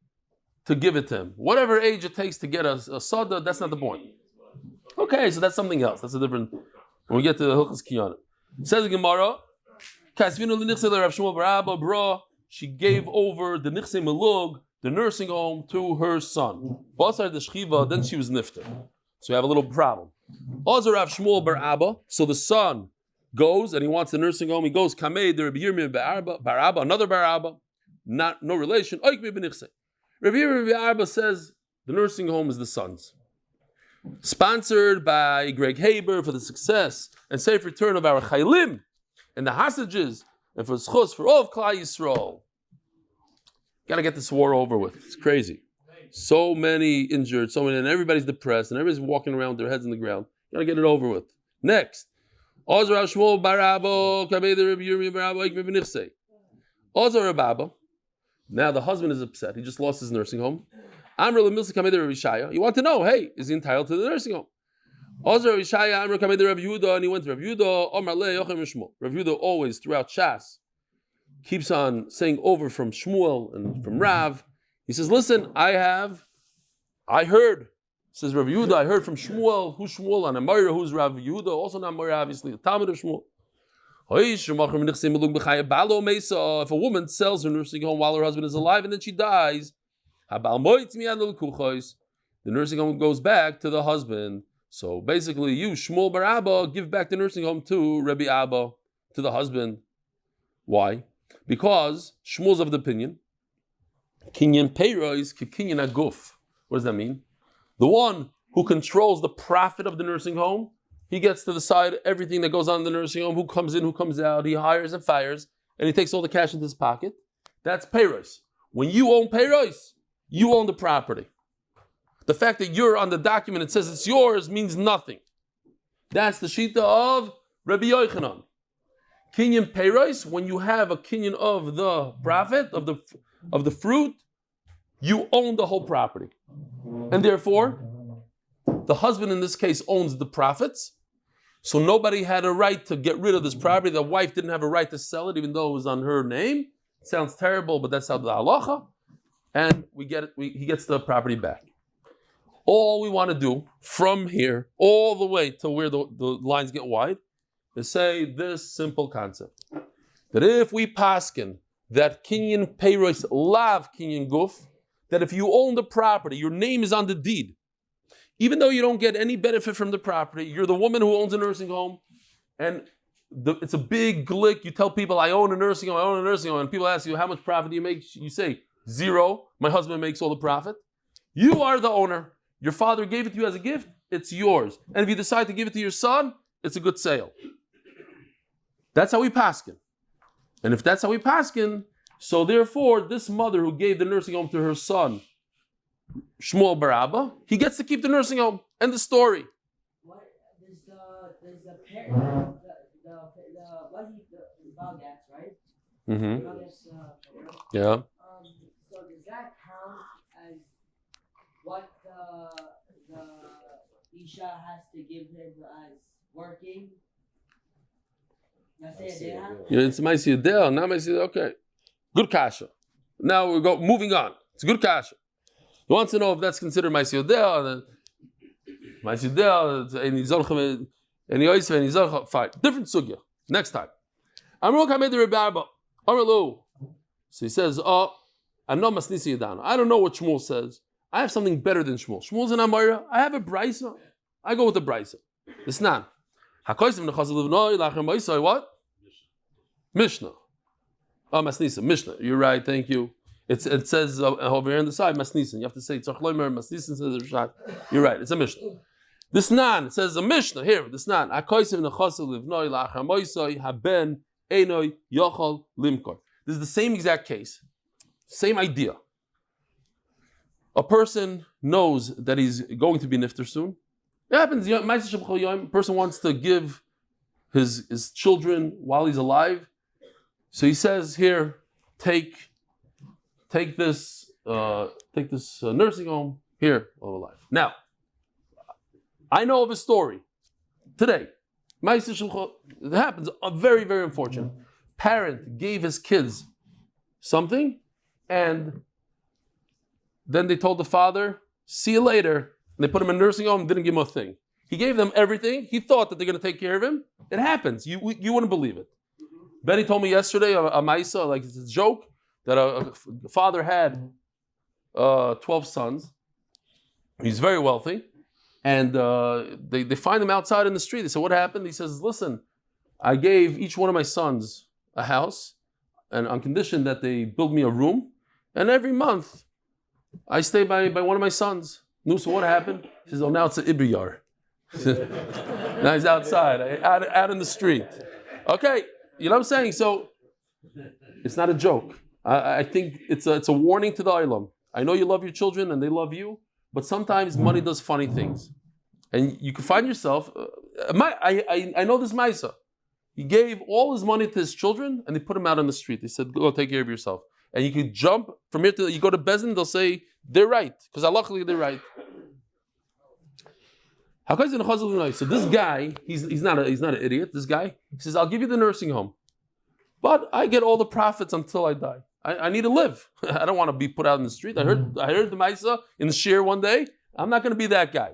to give it to him? Whatever age it takes to get a Sotah, that's not the point. Okay, so that's something else. That's a different. When we get to the Hilchas Kiyana, it says the Gemara, she gave over the Nichse Melug, the nursing home, to her son. Then she was nifter. So we have a little problem. So the son goes and he wants the nursing home. He goes, Kamei, the Rabbi Yirmiyah Bar Abba, another Bar Abba, no relation. Rabbi Yirmiyah says the nursing home is the son's. Sponsored by Greg Haber for the success and safe return of our chaylim and the hostages and for zechus for all of Klal Yisroel. Got to get this war over with. It's crazy. So many injured, so many, and everybody's depressed and everybody's walking around with their heads in the ground. Got to get it over with. Next. Ozar Shmuel Barabo, Kabei the Rabbi Yirmiyah Barabo, Ikme B'Nichsei. Ozar Rababo. Now the husband is upset. He just lost his nursing home. Amr Lemilsa Kamei the Rabbi Shaya. You want to know, hey, is he entitled to the nursing home? Ozar Rabbi Shaya, Amr Kamei the Rabbi Yehuda, and he went to Rabbi Yehuda, Omar Le Yochem Shmuel. Rabbi Yehuda always, throughout Shas, keeps on saying over from Shmuel and from Rav. He says, listen, I heard. Says Rabbi Yehuda, I heard from Shmuel. Who's Shmuel? And Amira, who's Rabbi Yehuda? Also not Amira, obviously, the Talmud of Shmuel. If a woman sells her nursing home while her husband is alive and then she dies, the nursing home goes back to the husband. So basically, you, Shmuel Bar Abba, give back the nursing home to Rabbi Abba, to the husband. Why? Because Shmuel's of the opinion, Kinyan Peiros Kinyan Aguf. What does that mean? The one who controls the profit of the nursing home, he gets to decide everything that goes on in the nursing home, who comes in, who comes out, he hires and fires, and he takes all the cash into his pocket. That's Peiros. When you own Peiros, you own the property. The fact that you're on the document, it says it's yours, means nothing. That's the shita of Rabbi Yochanan. Kinyan Peiros, when you have a kinyan of the profit, of the fruit, you own the whole property. And therefore, the husband in this case owns the profits. So nobody had a right to get rid of this property. The wife didn't have a right to sell it, even though it was on her name. It sounds terrible, but that's how the halacha. And we get it. He gets the property back. All we want to do from here all the way to where the lines get wide is say this simple concept: that if we paskin that kinyan peiros lav kinyan guf, that if you own the property, your name is on the deed. Even though you don't get any benefit from the property, you're the woman who owns a nursing home, and it's a big glick. You tell people, I own a nursing home, and people ask you, how much profit do you make? You say, 0. My husband makes all the profit. You are the owner. Your father gave it to you as a gift. It's yours. And if you decide to give it to your son, it's a good sale. That's how we paskin. And if that's how we paskin, so therefore, this mother who gave the nursing home to her son, Shmuel Bar Abba, he gets to keep the nursing home. End the story. What does the parent the Balgats, right? Mm-hmm. Balgats, Yeah. so does that count as what the Isha has to give him as working? It's my siyadta, not my siyadta. Okay. Good kasha. Now we go moving on. It's a good kasha. He wants to know if that's considered my siyadta. My siyadta, any zolchem, any oisv, any zolchem. Fine. Different sugya. Next time. Amrok hamed Rebbe Amrlo. So he says, I know masnisi yadana. I don't know what Shmuel says. I have something better than Shmuel. Shmuel's an Amora. I have a brisa. I go with the brisa. It's not. What? Mishnah. Oh, Masnisa. Mishnah. You're right. Thank you. It says over here on the side, Masnisa. You have to say Tzachloimer. Masnisa says Rishad. You're right. It's a Mishnah. This nan it says a Mishnah here. This nan. This is the same exact case. Same idea. A person knows that he's going to be nifter soon. It happens. A person wants to give his children while he's alive So he says here, take this nursing home here all life. Now, I know of a story today. It happens, very, very unfortunate. Parent gave his kids something, and then they told the father, see you later. And they put him in a nursing home, didn't give him a thing. He gave them everything. He thought that they're going to take care of him. It happens. You wouldn't believe it. Benny told me yesterday, a Maisa, like it's a joke, that a father had 12 sons. He's very wealthy. And they find him outside in the street. They said, what happened? He says, listen, I gave each one of my sons a house, and on condition that they build me a room. And every month, I stay by one of my sons. No, so what happened? He says, oh, now it's an Ibriyar. Now he's outside, out in the street. Okay, you know what I'm saying? So, it's not a joke. I think it's a warning to the Olam. I know you love your children and they love you, but sometimes money does funny things. And you can find yourself, I know this Maisa. He gave all his money to his children and they put him out on the street. They said, go take care of yourself. And you could jump from here to, you go to Bezin, they'll say, they're right. Because luckily they're right. So this guy, he's not an idiot, this guy. He says, I'll give you the nursing home. But I get all the profits until I die. I need to live. I don't want to be put out in the street. I heard the Maisa in the shiur one day. I'm not going to be that guy.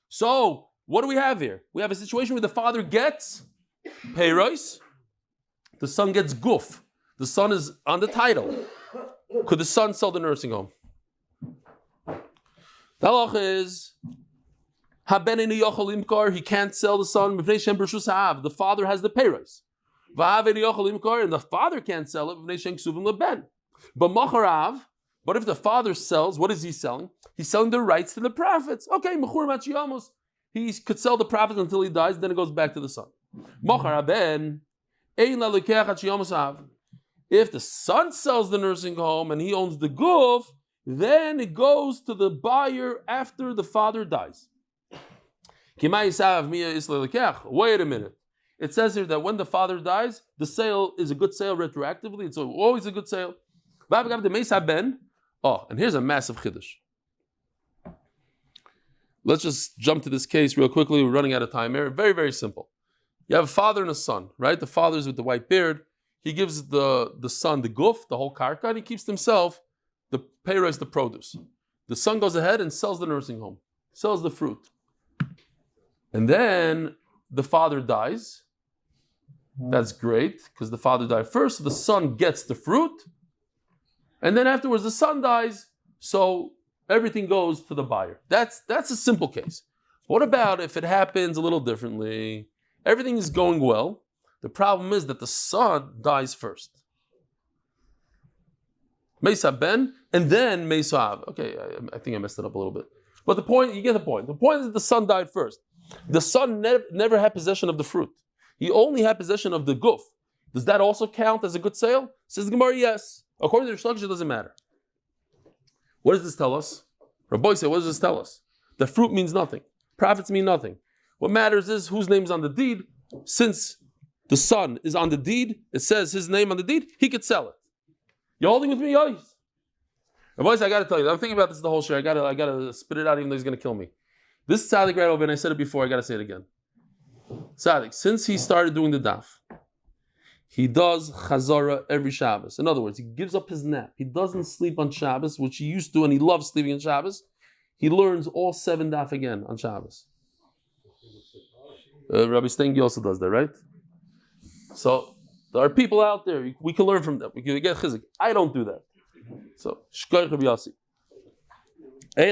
So, what do we have here? We have a situation where the father gets peiros, the son gets guf. The son is on the title. Could the son sell the nursing home? The halacha is he can't sell the son. The father has the peiros. And the father can't sell it. But if the father sells, what is he selling? He's selling the rights to the profits. Okay, he could sell the profits until he dies, then it goes back to the son. If the son sells the nursing home and he owns the guf, then it goes to the buyer after the father dies. Wait a minute. It says here that when the father dies, the sale is a good sale retroactively. It's always a good sale. Oh, and here's a massive קידוש. Let's just jump to this case real quickly. We're running out of time here. Very, very simple. You have a father and a son, right? The father's with the white beard. He gives the son the guf, the whole karka, and he keeps himself the peiros, the produce. The son goes ahead and sells the nursing home, sells the fruit. And then the father dies. That's great, because the father died first, so the son gets the fruit. And then afterwards the son dies, so everything goes to the buyer. That's a simple case. What about if it happens a little differently? Everything is going well. The problem is that the son dies first. Mesa ben, and then Mesa av. Okay, I think I messed it up a little bit. But the point, you get the point. The point is that the son died first. The son never had possession of the fruit. He only had possession of the guf. Does that also count as a good sale? Says the Gemara, yes. According to the Shlach, it doesn't matter. What does this tell us? Rabbi said, what does this tell us? The fruit means nothing. Profits mean nothing. What matters is whose name is on the deed. Since the son is on the deed, it says his name on the deed, he could sell it. You holding with me, guys? Rabbi said, I got to tell you, I'm thinking about this the whole show. I got to spit it out even though he's going to kill me. This tzaddik right over, and I said it before, I got to say it again. Tzaddik, since he started doing the daf, he does chazara every Shabbos. In other words, he gives up his nap. He doesn't sleep on Shabbos, which he used to, and he loves sleeping on Shabbos. He learns all 7 daf again on Shabbos. Rabbi Stengi also does that, right? So there are people out there, we can learn from them. We can get chizik. I don't do that. So, shkoich Rabbi Yossi. I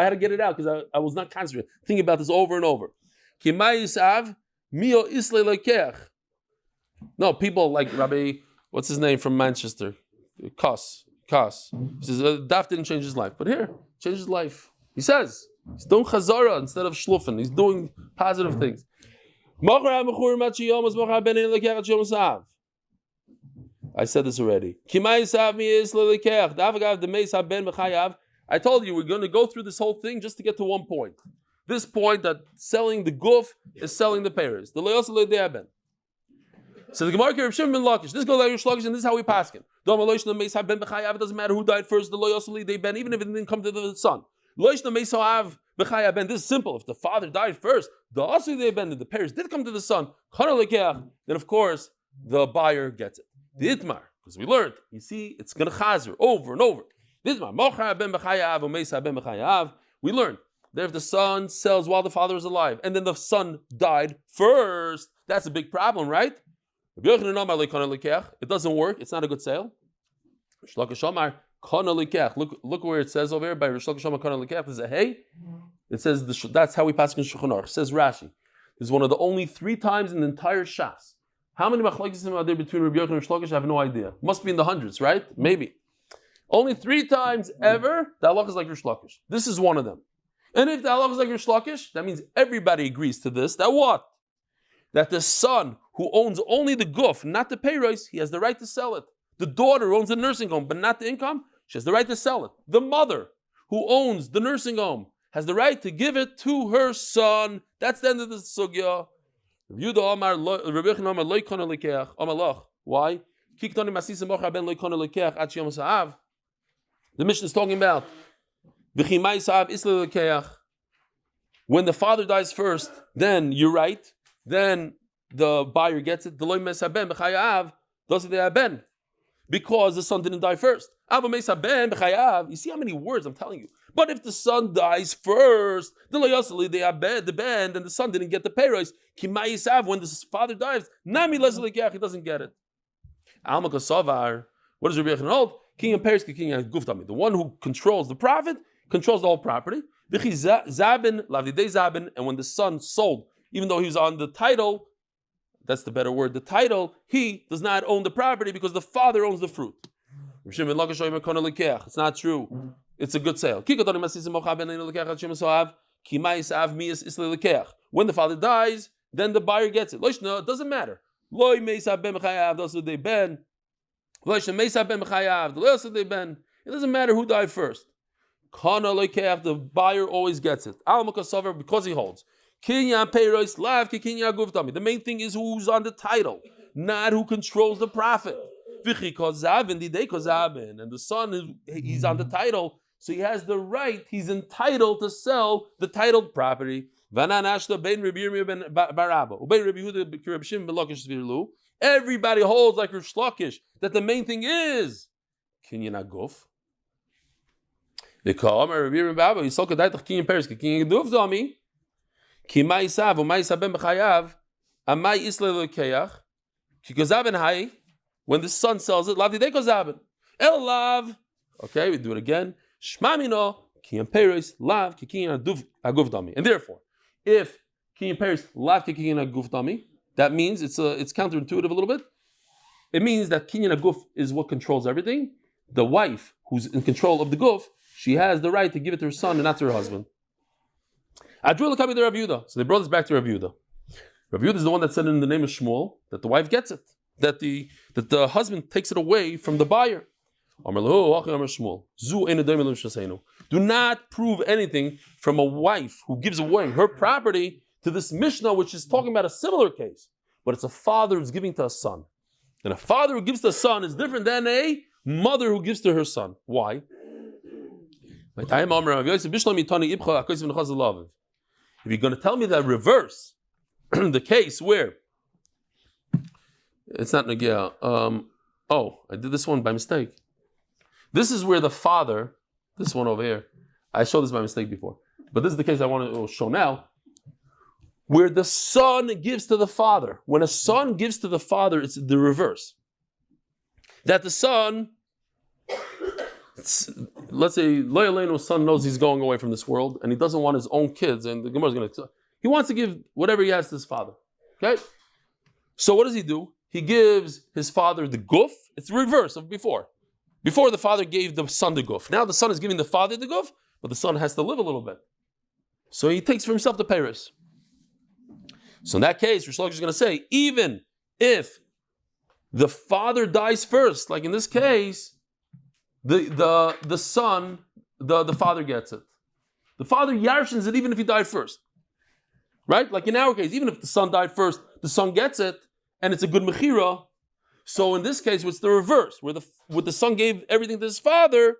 had to get it out because I was not concentrating. Thinking about this over and over. No, people like Rabbi, what's his name from Manchester? Koss. He says, Daf didn't change his life. But here, changed his life. He says, he's doing chazara instead of shlufen. He's doing positive things. I said this already. I told you we're going to go through this whole thing just to get to one point. this point that selling the guf is selling the peres. The loyos ben. So the Gemara Rav Shimon ben Lakish. This goes like Rish Lakish, and this is how we pass him. It doesn't matter who died first. The loyos ben, even if it didn't come to the son. This is simple. If the father died first, the peres did come to the son. Then of course the buyer gets it. The itmar, because we learned. You see, it's gonna chazer over and over. We learned that if the son sells while the father is alive, and then the son died first, that's a big problem, right? It doesn't work. It's not a good sale. Look where it says over here by Rish Lakish Kana Lekech. There's a hey. It says that's how we pass in Shulchan Aruch. Says Rashi. This is one of the only 3 times in the entire Shas. How many machlokes are there between Rabbi Yochanan and Rish Lakish? I have no idea. Must be in the hundreds, right? Maybe. Only 3 times ever the halach is like Rish Lakish. This is one of them. And if the halach is like Rish Lakish, that means everybody agrees to this. That what? That the son who owns only the guf, not the payros, he has the right to sell it. The daughter who owns the nursing home, but not the income, she has the right to sell it. The mother who owns the nursing home has the right to give it to her son. That's the end of the sugya. Why? The Mishnah is talking about when the father dies first, then you're right. Then the buyer gets it. Because the son didn't die first. You see how many words I'm telling you. But if the son dies first, the ben, then the son didn't get the payros. When the father dies, he doesn't get it. What does Rabbi Yochanan hold? King and Peres, king and guftami. The one who controls the profit controls the whole property. And when the son sold, even though he was on the title, that's the better word, the title, he does not own the property because the father owns the fruit. It's not true. It's a good sale. When the father dies, then the buyer gets it. It doesn't matter. It doesn't matter who died first. The buyer always gets it. Because he holds. The main thing is who's on the title, not who controls the profit. And the son, he's on the title, so he has the right, he's entitled to sell the titled property. Everybody holds like Rish Lakish that the main thing is kinyan aguf. The Kamer Rabbi Bava Yisok Daitach kinyan Peres kinyan aguf zami. Ki ma'isav u'ma'isa ben b'chayav amay isle lekeach ki gozaben hay. When the son sells it, lav didei gozaben el lav. Okay, we do it again. Shmamino kinyan Peres lav ki kinyan aguf dami. And therefore, if kinyan Peres lav ki kinyan aguf dami, that means it's counterintuitive a little bit. It means that kinyan aguf is what controls everything. The wife who's in control of the guf, she has the right to give it to her son and not to her husband. So they brought this back to Rav Yehuda. Rav Yehuda is the one that said in the name of Shmuel that the wife gets it, that the husband takes it away from the buyer. Do not prove anything from a wife who gives away her property to this Mishnah, which is talking about a similar case, but it's a father who's giving to a son. And a father who gives to a son is different than a mother who gives to her son. Why? If you're going to tell me that reverse, the case where it's not Nagia. I did this one by mistake. This is where the father, this one over here, I showed this by mistake before, but this is the case I want to show now, where the son gives to the father. When a son gives to the father, it's the reverse. That the son, let's say, Lo Yalenu's son knows he's going away from this world, and he doesn't want his own kids, and the Gemara is going to, he wants to give whatever he has to his father. Okay? So what does he do? He gives his father the guf. It's the reverse of before. Before the father gave the son the guf. Now the son is giving the father the guf, but the son has to live a little bit. So he takes for himself the peiros. So in that case, Rish Lakish is going to say, even if the father dies first, like in this case, the son, the father gets it. The father yarshins it even if he died first. Right? Like in our case, even if the son died first, the son gets it, and it's a good mechira. So in this case, it's the reverse, where the son gave everything to his father.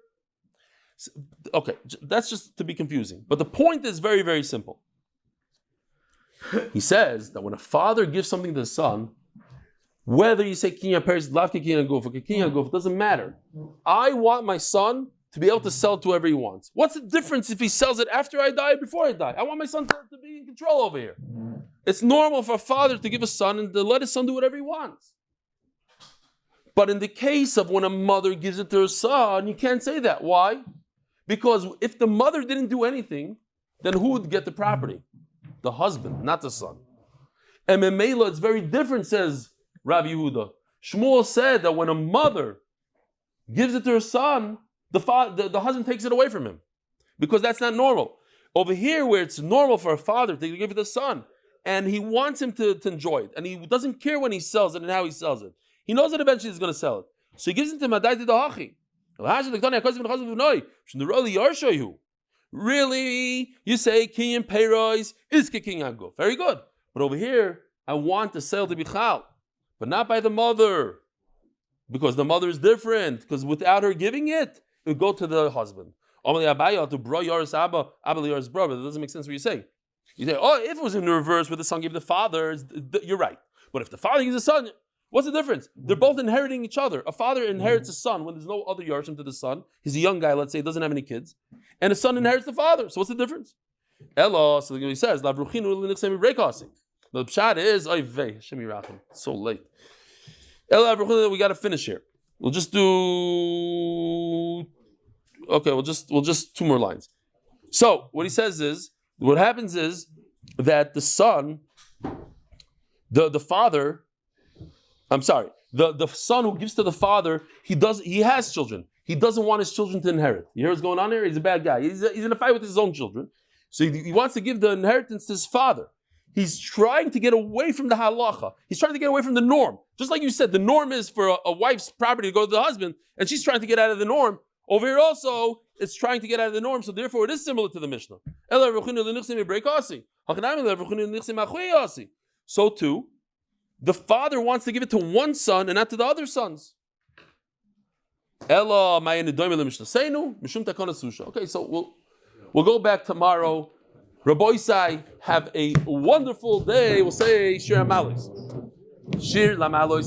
Okay, that's just to be confusing. But the point is very, very simple. He says that when a father gives something to the son, whether you say kinyan peres, lavke kinyan guf, or kinyan guf, it doesn't matter. I want my son to be able to sell to whoever he wants. What's the difference if he sells it after I die or before I die? I want my son to be in control over here. It's normal for a father to give a son and to let his son do whatever he wants. But in the case of when a mother gives it to her son, you can't say that. Why? Because if the mother didn't do anything, then who would get the property? The husband, not the son. And Memela, it's very different, says Rav Yehuda. Shmuel said that when a mother gives it to her son, the husband takes it away from him. Because that's not normal. Over here, where it's normal for a father to give it to the son, and he wants him to enjoy it, and he doesn't care when he sells it and how he sells it. He knows that eventually he's going to sell it. So he gives it to Madai to the Hachi. Really, you say kinyan peros is kinyan guf. Very good. But over here, I want the sale to be chal, but not by the mother, because the mother is different. Because without her giving it, it would go to the husband. But it doesn't make sense what you say. You say, oh, if it was in the reverse where the son gave the father, you're right. But if the father gives the son, what's the difference? They're both inheriting each other. A father inherits a son when there's no other yarshim to the son. He's a young guy, let's say, doesn't have any kids. And a son inherits the father. So what's the difference? Elo, so he says, the pshat is, so late. Elo, we got to finish here. We'll just do, okay, we'll just 2 more lines. So what he says is, what happens is that the son, the father, I'm sorry, the son who gives to the father, he has children. He doesn't want his children to inherit. You hear what's going on here? He's a bad guy. He's in a fight with his own children. So he wants to give the inheritance to his father. He's trying to get away from the halacha. He's trying to get away from the norm. Just like you said, the norm is for a wife's property to go to the husband, and she's trying to get out of the norm. Over here also, it's trying to get out of the norm, so therefore it is similar to the Mishnah. So too, the father wants to give it to one son and not to the other sons. Okay, so we'll go back tomorrow. Rabbi Isai, have a wonderful day. We'll say Shir Amalis. Shir Lamalos.